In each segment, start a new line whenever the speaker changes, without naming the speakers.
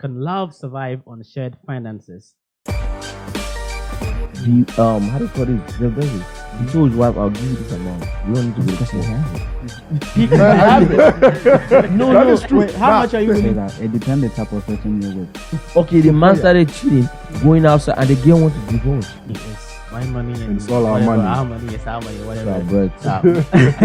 Can love survive on shared finances?
How do you call this? The baby. You told your wife, I'll give you this amount. You don't need to because you have it.
People have it. No,
That
no.
is true.
Wait, how much are you
Say
willing?
that it depends the type of person you're with.
Okay, the man started cheating, going outside, and the girl wants to divorce.
It's my money and
It's all our
whatever,
money.
Our money is our money, whatever.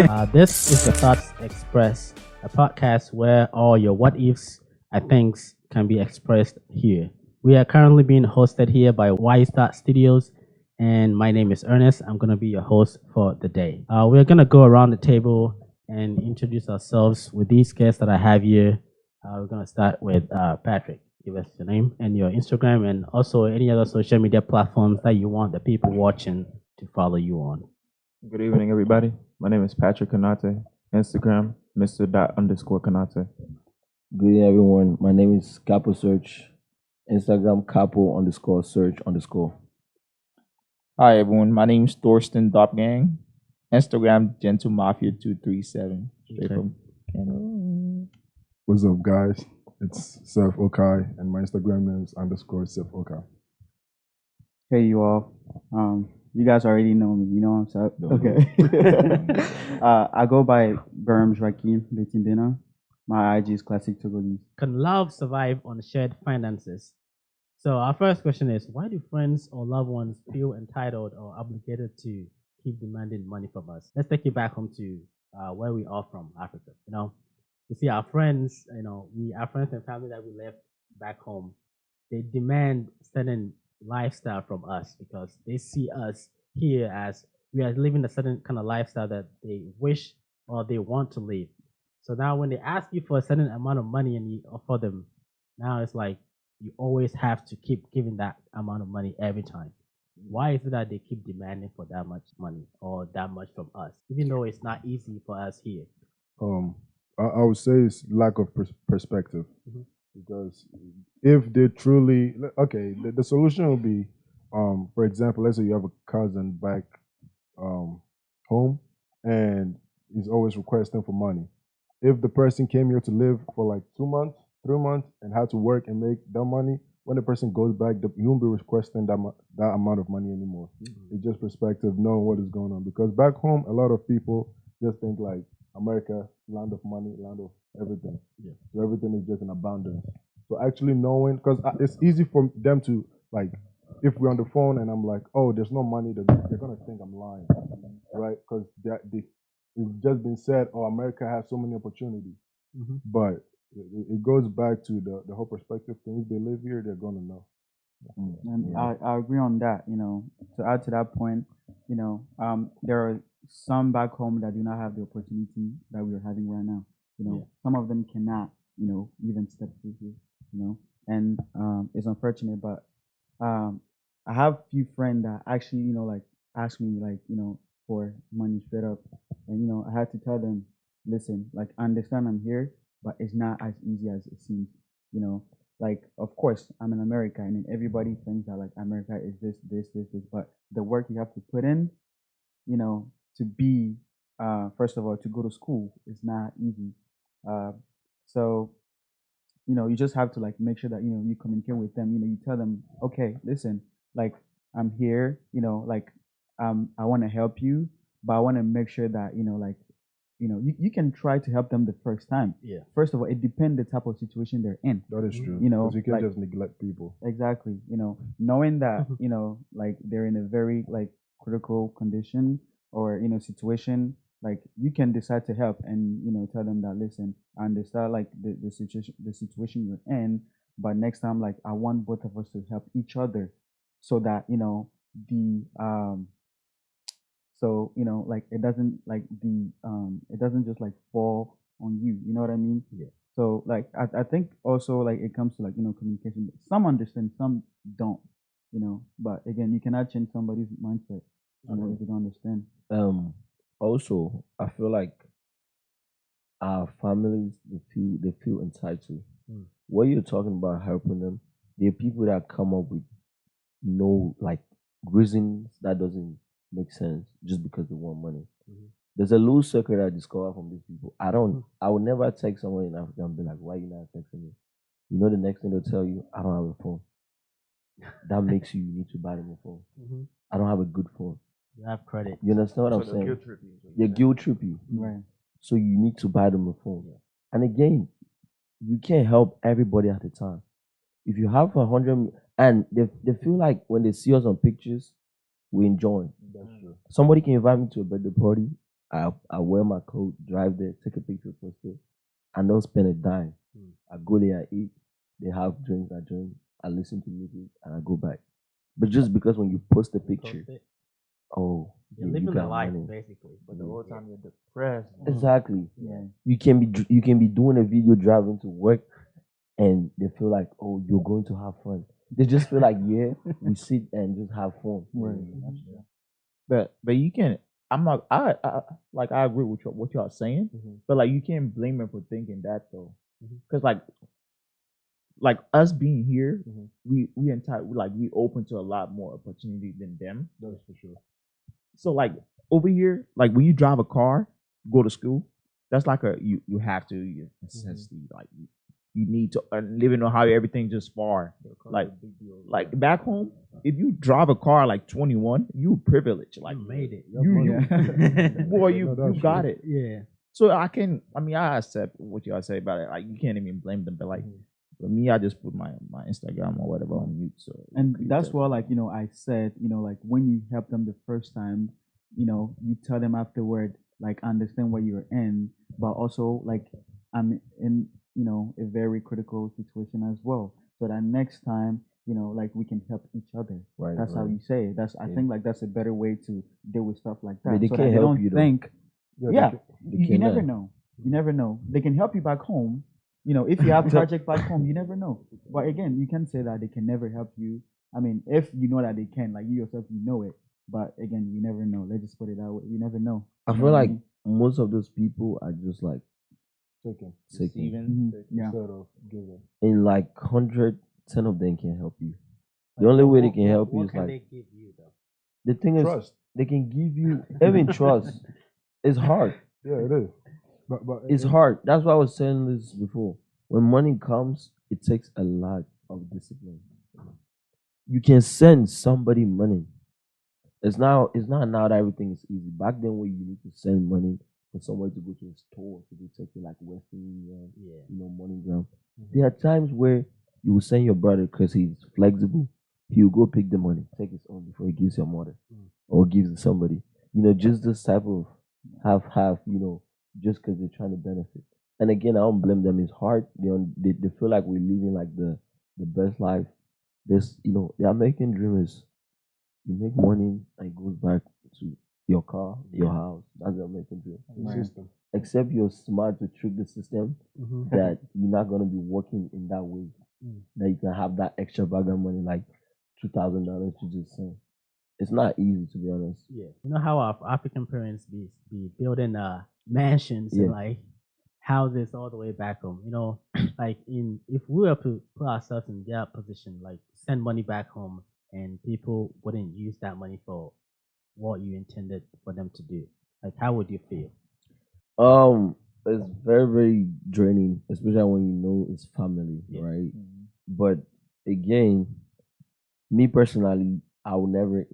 But
This is the Thoughts Express, a podcast where all your what ifs and things can be expressed here. We are currently being hosted here by Wyattsdot Studios, and my name is Ernest. I'm going to be your host for the day. We're going to go around the table and introduce ourselves with these guests that I have here. We're going to start with Patrick. Give us your name and your Instagram and also any other social media platforms that you want the people watching to follow you on.
Good evening, everybody. My name is Patrick Kanate. Instagram, Mr._Kanate.
good evening, everyone. My name is Capo Search. Instagram Capo_Search_.
Hi everyone, my name is Thorsten Dopgang. Instagram GentleMafia237. Straight
Okay.
from Canada.
What's up, guys? It's Seth Okai, and my Instagram name is _Seth Okai.
Hey, you all. You guys already know me. You know what's up. Okay. I go by Berms Rakim Betimbina. My IG is Classic Togolese.
Can love survive on shared finances? So our first question is, why do friends or loved ones feel entitled or obligated to keep demanding money from us? Let's take it back home to where we are from, Africa. You see our friends, our friends and family that we left back home, they demand certain lifestyle from us because they see us here as we are living a certain kind of lifestyle that they wish or they want to live. So now when they ask you for a certain amount of money and you offer them, now it's like you always have to keep giving that amount of money every time. Why is it that they keep demanding for that much money or that much from us, even though it's not easy for us here?
I would say it's lack of perspective,
Mhm.
because if they truly the solution will be, for example, let's say you have a cousin back home and he's always requesting for money. If the person came here to live for like 2 months, 3 months, and had to work and make that money, when the person goes back, you won't be requesting that amount of money anymore. It's just perspective, knowing what is going on. Because back home, a lot of people just think like America, land of money, land of everything.
Yeah.
So everything is just in abundance. So actually knowing, because it's easy for them to, like, if we're on the phone and I'm like, oh, there's no money, they're gonna think I'm lying, right? Because it's just been said, oh, America has so many opportunities.
Mhm.
But it goes back to the whole perspective thing. If they live here, they're gonna know.
And I agree on that. To add to that point, there are some back home that do not have the opportunity that we are having right now. Some of them cannot, even step through here. And it's unfortunate, but I have few friends that actually, like ask me, like, for money straight up, and I had to tell them, listen, like I understand I'm here, but it's not as easy as it seems. Like, of course, I'm in America, and then everybody thinks that like America is this, but the work you have to put in, to be, first of all, to go to school is not easy. So you just have to like make sure that you communicate with them. You tell them, okay, listen, like I'm here, like I want to help you, but I want to make sure that like you can try to help them the first time.
Yeah.
First of all, it depends the type of situation they're in.
That is true.
You know,
Because you can't
like-
just neglect people.
Exactly. Knowing that, like they're in a very like critical condition or, situation, like you can decide to help and, tell them that, listen, I understand like the situation you're in, but next time, like I want both of us to help each other so that, like it doesn't like it doesn't just like fall on you. You know what I mean?
Yeah.
So like I think also like it comes to like communication. Some understand, some don't. But again, you cannot change somebody's mindset. If you don't understand.
Also, I feel like our families they feel entitled. What you're talking about helping them, there are people that come up with no like reasons that doesn't make sense just because they want money. There's a little secret I discovered from these people. I would never text someone in Africa and be like, why you not texting me? You know the next thing they'll tell you, I don't have a phone. That makes you need to buy them a phone. I don't have a good phone.
You have credit.
You understand what I'm saying? They guilt trip you.
Right.
So you need to buy them a phone. And again, you can't help everybody at a time. If you have 100, and they feel like when they see us on pictures, we enjoy.
That's true.
Somebody can invite me to a birthday party. I wear my coat, drive there, take a picture, post it, and don't spend a dime. I go there, I eat, they have drinks, I drink, I listen to music, and I go back. But just because when you post a picture,
you're living the life
money.
basically.
But the whole time you're depressed.
Exactly.
Yeah.
You can be doing a video driving to work, and they feel like, oh, you're going to have fun. They just feel like, yeah, we sit and just have fun.
Right.
But you can't. I'm not. I agree with what y'all saying. But like you can't blame them for thinking that though, because like us being here, we open to a lot more opportunity than them.
That's for sure.
So like over here, like when you drive a car, go to school, that's like you have to your necessity. Like you need to living on how everything just far. Like back home, if you drive a car like 21, you privileged. Like
You made it.
boy, you
that's
got
true.
it.
Yeah.
So I accept what y'all say about it. Like you can't even blame them, but like for me, I just put my Instagram or whatever on mute. So
And that's why, like, I said, like when you help them the first time, you tell them afterward, like, understand what you're in, but also like I'm in, a very critical situation as well. So that next time, like we can help each other.
Right.
That's how you say it. I think like that's a better way to deal with stuff like that.
But they
so
can't
that they
help
don't
you, though.
think,
Yeah,
you never know. You never know. They can help you back home. If you have project back home, you never know. But again, you can say that they can never help you. I mean, if you know that they can, like you yourself, you know it. But again, you never know. Let's just put it that way. You never know.
I feel like most of those people are just like
taking
Yeah.
instead of giving.
in like 100, 10 of them can help you. The only way they can help you
What
is
can
like
they give you though?
the thing is
Trust.
they can give you even trust. It's hard.
Yeah, it is. But
It's hard. That's why I was saying this before. When money comes, it takes a lot of discipline. You can send somebody money. It's not now that everything is easy. Back then when you need to send money for somebody to go to a store to do something like Western Union, MoneyGram. There are times where you will send your brother because he's flexible. He will go pick the money, take his own before he gives your mother or gives to somebody. Just this type of half, just because they're trying to benefit. And again, I don't blame them. It's hard. They feel like we're living like the best life. The American dream is you make money and it goes back to your car, your house. That's the American dream.
system.
Except you're smart to trick the system that you're not gonna be working in that way. That you can have that extra bag of money like $2,000 to just send. It's not easy to be honest.
Yeah. You know how our African parents be building mansions and like houses all the way back home. Like if we were to put ourselves in their position, like send money back home and people wouldn't use that money for what you intended for them to do. Like how would you feel?
It's very, very draining, especially when you know it's family, right? But again, me personally, I will never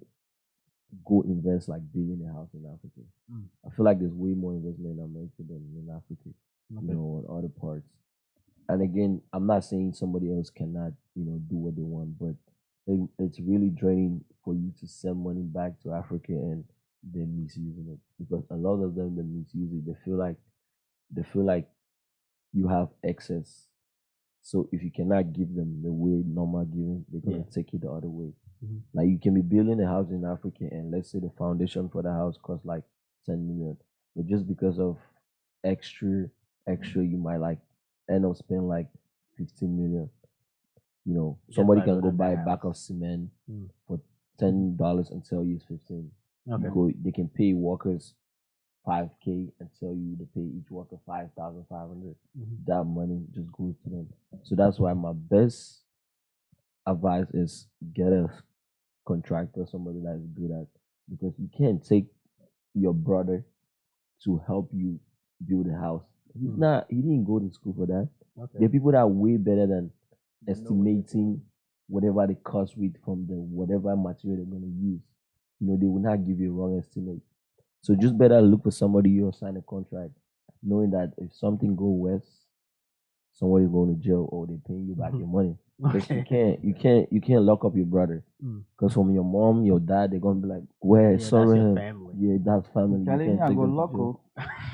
go invest like building a house in Africa. I feel like there's way more investment in America than in Africa, on other parts. And again, I'm not saying somebody else cannot, do what they want, but it's really draining for you to send money back to Africa and they're misusing it because a lot of them they misuse it. They feel like you have excess. So if you cannot give them the way normal giving, they're gonna take it the other way. Like you can be building a house in Africa and let's say the foundation for the house costs like 10 million. But just because of extra, you might like end up spending like 15 million. Somebody can go buy a bag of cement for $10 and sell you 15. They can pay workers $5K and tell you to pay each worker 5,500. That money just goes to them. So that's why my best advice is get a contractor, somebody that is good at, because you can't take your brother to help you build a house. He didn't go to school for that. There are people that are way better than estimating whatever the cost with from the whatever material they're gonna use. They will not give you a wrong estimate. So just better look for somebody you'll sign a contract, knowing that if something go west, somebody's going to jail or they're paying you back your money. Because you can't lock up your brother. Because from your mom, your dad, they're gonna be like, "Where? Sorry,
that's your family.
Yeah, that's family.
Telling
You
me
can't
I
take
go
them to
loco.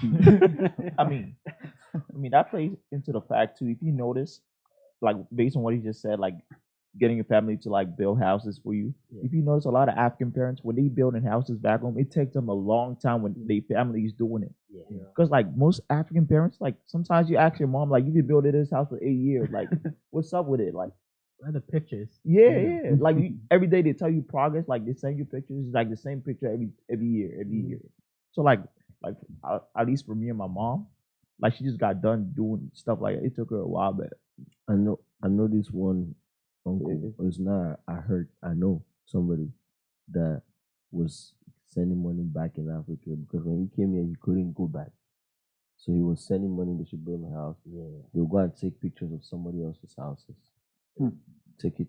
jail."
I mean that plays into the fact too. If you notice, like based on what he just said, like getting your family to like build houses for you.
Yeah.
If you notice, a lot of African parents when they building houses back home, it takes them a long time when their family is doing it.
Yeah.
Because like most African parents, like sometimes you ask your mom, like you been building this house for 8 years, like what's up with it? Like
Where are the pictures?
yeah. Like every day they tell you progress, like they send you pictures, it's like the same picture every year. So like at least for me and my mom, like she just got done doing stuff like that. It took her a while, but
I know this one uncle. It's not. I know somebody that was sending money back in Africa because when he came here, he couldn't go back. So he was sending money. They should build a house. Yeah, they'll go and take pictures of somebody else's houses. Take it.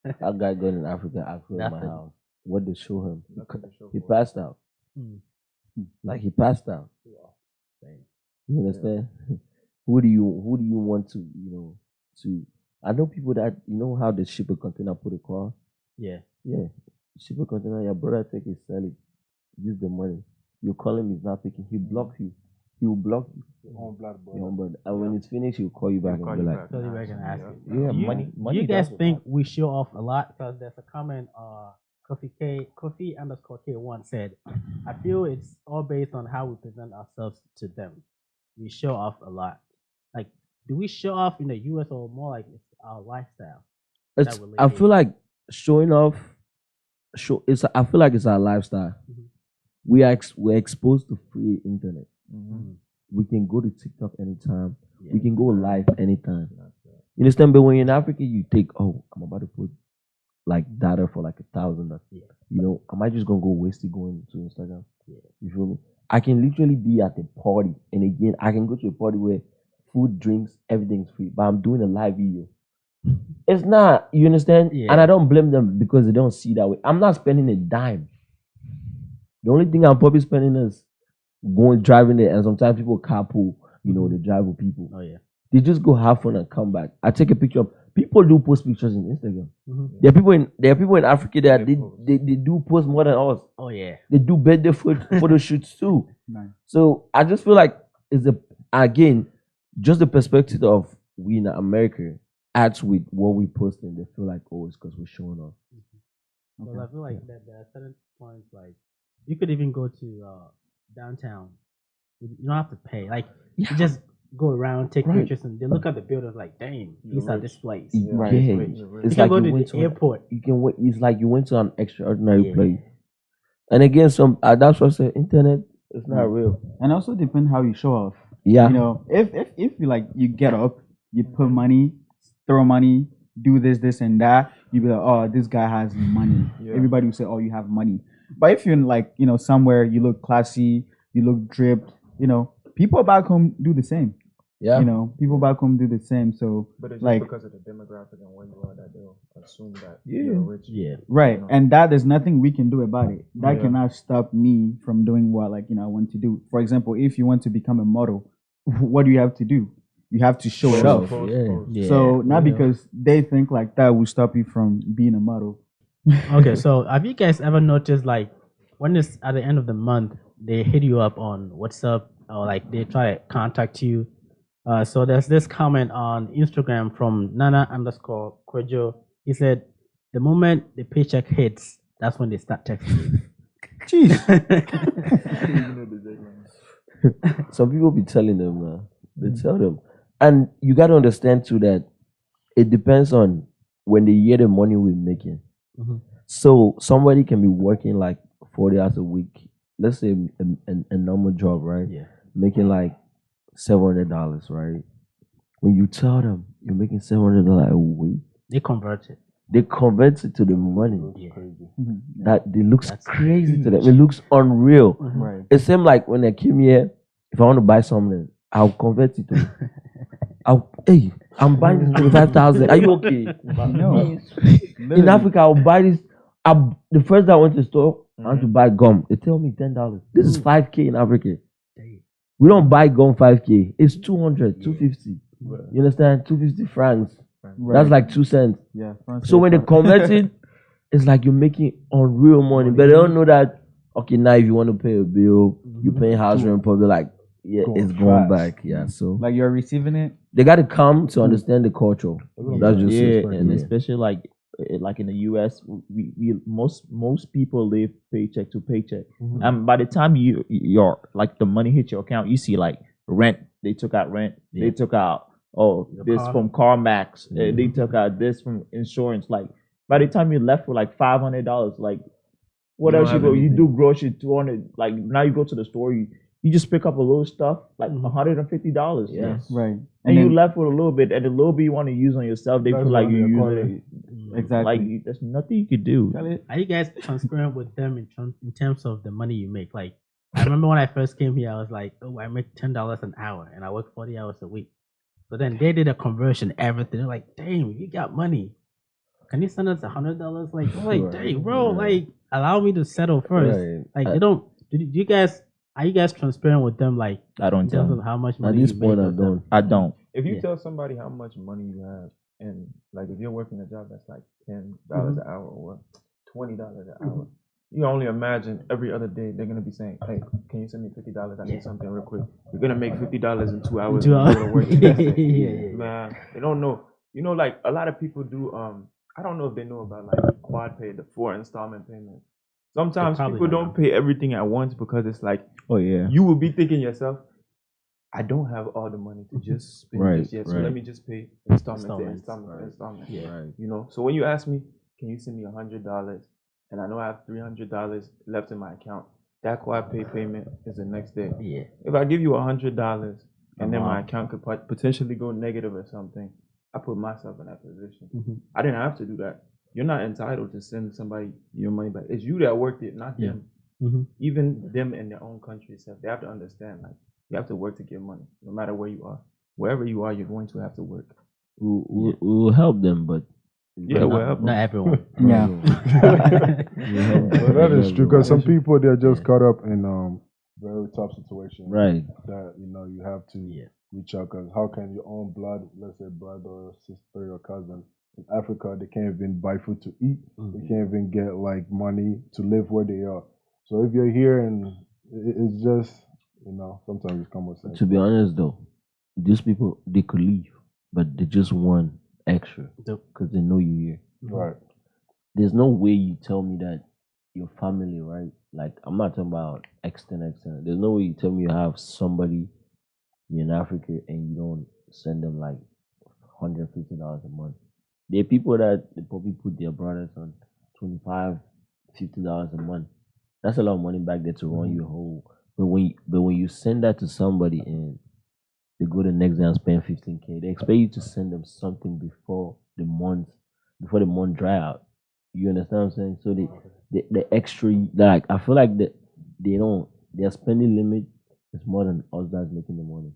That guy got in Africa. I filled my house. What they show him? He passed out. Like he passed out. You understand? Who do you want to to? I know people that how they ship a container, put a car.
Yeah.
Ship a container. Your brother take it, sell it, use the money. You call him, he's not picking. He blocks you. He will block you.
Your own blood.
And when it's finished, he'll call you back and be like,
Call you back and ask you.
"Yeah,
money.
Do you guys think we show off a lot? Because there's a comment. Kofi_K1 said, "I feel it's all based on how we present ourselves to them. We show off a lot. Like, do we show off in the U.S. or more like it's our lifestyle?
I feel like showing off. I feel like it's our lifestyle. We're exposed to free internet. We can go to TikTok anytime. We can go live anytime. You understand? But when you're in Africa, you think, I'm about to put like data for like 1,000. Am I just gonna go waste it going to Instagram? You feel me? I can literally be at a party, and again, I can go to a party where food, drinks, everything's free, but I'm doing a live video. It's not, you understand?
Yeah.
And I don't blame them because they don't see that way. I'm not spending a dime. The only thing I'm probably spending is driving there, and sometimes people carpool, they drive with people.
Oh yeah.
They just go have fun and come back. I take a picture of people do post pictures in Instagram. There are people in Africa that they do post more than us.
Oh yeah.
They do birthday photo shoots too.
Nice.
So I just feel like again just the perspective of we in America adds with what we post, and they feel like it's because we're showing off.
Well, I feel like that there are certain points like you could even go to downtown. You don't have to pay. Like you just go around, take pictures, and they look at the buildings like, dang, these are this place.
It's
You
like
can go to
you went
the airport.
It's like you went to an extraordinary place. And again, that's what I said. Internet is not real.
And also depends how you show off.
Yeah.
If you like, you get up, you put money, throw money, do this and that, you be like, oh, this guy has money. Everybody will say, oh, you have money. But if you're in like, somewhere you look classy, you look dripped, people back home do the same.
Yeah.
People back home do the same. So,
but it's
like,
just because of the demographic and where you are that they'll assume that you're rich.
Yeah.
Right. And that there's nothing we can do about it. That cannot stop me from doing what I want to do. For example, if you want to become a model, what do you have to do? You have to show it off.
Yeah.
So not because they think like that will stop you from being a model.
Okay, so have you guys ever noticed like when it's at the end of the month, they hit you up on WhatsApp or like they try to contact you? So there's this comment on Instagram from Nana_Kwejo. He said, the moment the paycheck hits, that's when they start texting you.
Jeez.
Some people be telling them, they tell them. And you got to understand too that it depends on when they hear the money we're making. So somebody can be working like 40 hours a week. Let's say a normal job, right?
Yeah.
Making like $700, right? When you tell them you're making $700 a week,
They convert it.
they convert it to the money. That it looks
That's
crazy to them. It looks unreal.
Right.
It seems like when I came here, if I want to buy something, I'll convert it to. I'm buying this 25,000. Are you okay?
No.
In Africa, I'll buy this. The first day I went to the store, I want to buy gum. They tell me $10. This is 5K in Africa. We don't buy gum 5K. It's 200, 250. You understand? 250 francs.
Right.
That's like 2 cents.
Yeah.
So when they convert it, it's like you're making unreal money. But they don't know that, okay, now if you want to pay a bill, you're paying house rent, probably like, yeah, it's going back. Yeah. So
like you're receiving it.
they got to come to understand the culture. That's just it.
And especially like in the US, we most people live paycheck to paycheck. And by the time you're like the money hits your account, you see like rent. They took out rent. They took out this from CarMax. They took out this from insurance. Like by the time you're left with like $500, like what else you go? You do grocery 200. Like now you go to the store, you just pick up a little stuff like $150.
Yes.
Right.
And you left with a little bit, and the little bit you want to use on yourself, they feel like you use it.
Exactly.
Like there's nothing you could do.
Are you guys transparent with them in terms of the money you make? Like, I remember when I first came here, I was like, oh, I make $10 an hour, and I work 40 hours a week. So then they did a conversion, everything. They're like, damn, you got money. Can you send us $100? Like, I'm like, dang, bro, like, allow me to settle first. Like, they don't. Do you guys? Are you guys transparent with them? Like,
I don't
in
tell
terms
them.
of how much money
At this
you
point,
make
I
with them?
don't.
I don't.
If you tell somebody how much money you have, and like if you're working a job that's like $10 an hour or $20 an hour, you can only imagine every other day they're gonna be saying, "Hey, can you send me $50? I need something real quick." You're gonna make $50 in 2 hours.
2 hours.
Go to work the next day. Man, they don't know. You know, like a lot of people do. I don't know if they know about like quad pay, the 4 installment payment. Sometimes people don't pay everything at once because it's like,
oh yeah,
you will be thinking yourself, I don't have all the money to just spend just yet, so let me just pay installment.
Yeah. Right.
You know, so when you ask me, can you send me $100, and I know I have $300 left in my account, that quad pay payment is the next day.
Yeah.
If I give you $100 and then my account could potentially go negative or something, I put myself in that position. I didn't have to do that. You're not entitled to send somebody your money back. It's you that worked it, not them. Even them in their own country, they have to understand, like, you have to work to get money, no matter where you are. Wherever you are, you're going to have to work.
We'll help them, but
we'll help them.
Not everyone.
Yeah.
But that is true, because some people, they're just caught up in very tough situations.
Right.
That, you have to reach out, because how can your own blood, let's say brother or sister or cousin, in Africa, they can't even buy food to eat. They can't even get like money to live where they are. So if you're here and it's just, sometimes it's come with sense.
To be honest though, these people, they could leave, but they just want extra because they know you're here.
Right.
There's no way you tell me that your family, right? Like, I'm not talking about extended. There's no way you tell me you have somebody in Africa and you don't send them like $150 a month. There are people that they probably put their brothers on $25, $50 a month. That's a lot of money back there to run your whole. But when you send that to somebody and they go the next day and spend $15K, they expect you to send them something before the month dry out. You understand what I'm saying? So the extra, like, I feel like their spending limit is more than us that's making the money.